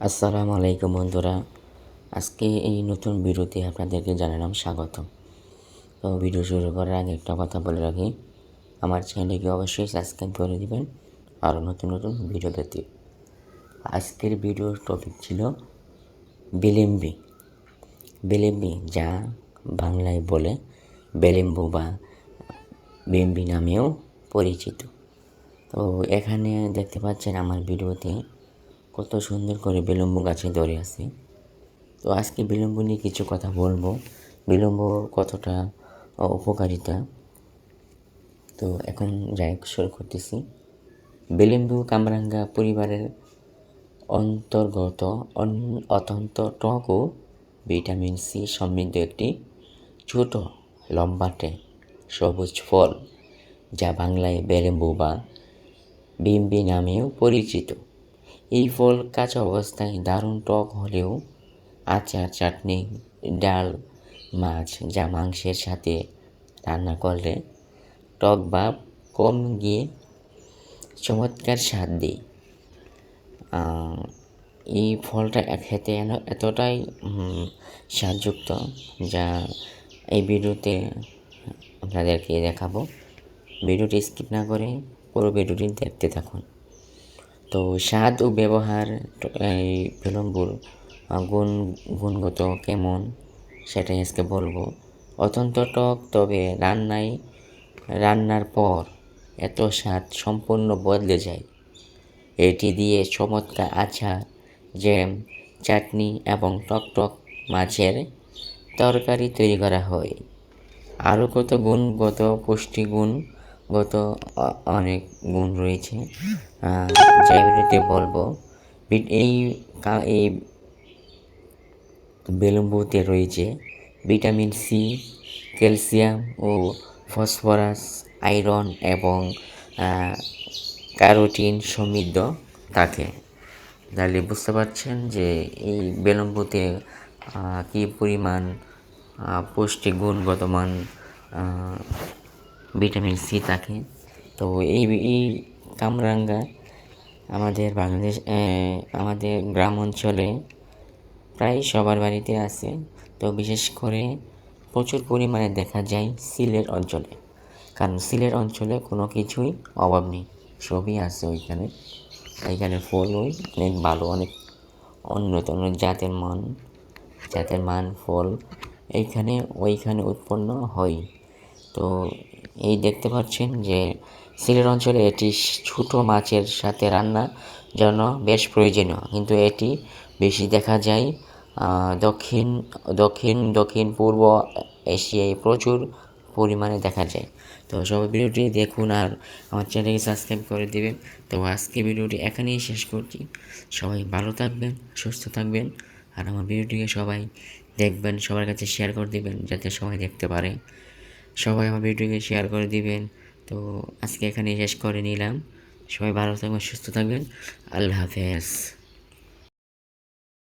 আসসালামু আলাইকুম বন্ধুরা। আজকে এই নতুন ভিডিওতে আপনাদেরকে জানালাম স্বাগত। তো ভিডিও শুরু করার আগে একটা কথা বলে রাখি, আমার চ্যানেলটিকে অবশ্যই সাবস্ক্রাইব করে দিবেন আরও নতুন নতুন ভিডিও পেতে। আজকের ভিডিওর টপিক ছিল বিলিম্বি। বিলিম্বি, যা বাংলায় বলে বেলিম্বু বা বিম্বি নামেও পরিচিত। তো এখানে দেখতে পাচ্ছেন আমার ভিডিওতে কত সুন্দর করে বিলম্ব গাছে ধরে আছে। তো আজকে বিলম্ব নিয়ে কিছু কথা বলবো, বিলম্ব কতটা উপকারিতা। তো এখন যাই শুরু করতেছি। বিলম্ব কামরাঙ্গা পরিবারের অন্তর্গত অত্যন্ত টক ও ভিটামিন সি সমৃদ্ধ একটি ছোট লম্বাটে সবুজ ফল, যা বাংলায় বেলেম্বু বা বিম্বি নামেও পরিচিত। এই ফল কাঁচা অবস্থায় দারুণ টক হলেও আচার, চাটনি, ডাল, মাছ যা মাংসের সাথে রান্না করলে টক ভাব কম গিয়ে চমৎকার স্বাদ দেয়। এই ফলটা খেতে এতটাই স্বাদযুক্ত, যা এই ভিডিওতে আপনাদেরকে দেখাবো। ভিডিওটি স্কিপ না করে পুরো ভিডিওটি দেখতে থাকুন। তো স্বাদ ও ব্যবহার, এই বিলম্বুর গুণগত কেমন সেটাই আজকে বলবো। অত্যন্ত টক, তবে রান্নার পর এত স্বাদ সম্পূর্ণ বদলে যায়। এটি দিয়ে চমৎকার আচার, জ্যাম, চাটনি এবং টক মাছের তরকারি তৈরি করা হয়। আরও কত গুণগত পুষ্টিগুণগত অনেক গুণ রয়েছে, যা ভিডিওতে বলবো। এই এই বিলম্বুতে রয়েছে ভিটামিন সি, ক্যালসিয়াম ও ফসফরাস, আয়রন এবং ক্যারোটিন সমৃদ্ধ থাকে। তাহলে বুঝতে পারছেন যে এই বিলম্বুতে কী পরিমাণ পুষ্টি গুণগত মান ভিটামিন সি থাকে। তো এই কামরাঙ্গা আমাদের আমাদের গ্রাম অঞ্চলে প্রায় সবার বাড়িতে আছে। তো বিশেষ করে প্রচুর পরিমাণে দেখা যায় সিলেট অঞ্চলে, কারণ সিলেট অঞ্চলে কোনো কিছুই অভাব নেই, সবই আছে এইখানে ফল অনেক ভালো, অনেক উন্নত জাতের মান ফল ওইখানে উৎপন্ন হয়। তো এই দেখতে পাচ্ছেন যে সিলেট অঞ্চলে এটি ছোটো মাছের সাথে রান্নার জন্য বেশ প্রয়োজনীয়, কিন্তু এটি বেশি দেখা যায় দক্ষিণ পূর্ব এশিয়ায় প্রচুর পরিমাণে দেখা যায়। তো সবাই ভিডিওটি দেখুন আর আমার চ্যানেলকে সাবস্ক্রাইব করে দেবেন। তো আজকে ভিডিওটি এখানেই শেষ করছি। সবাই ভালো থাকবেন, সুস্থ থাকবেন, আর আমার ভিডিওটিকে সবাই দেখবেন, সবার কাছে শেয়ার করে দেবেন যাতে সবাই দেখতে পারে। সবাই আমার ভিডিওকে শেয়ার করে দিবেন। তো আজকে এখানেই শেষ করে নিলাম। সবাই ভালো থাকবেন, সুস্থ থাকবেন। আল্লাহ হাফেজ।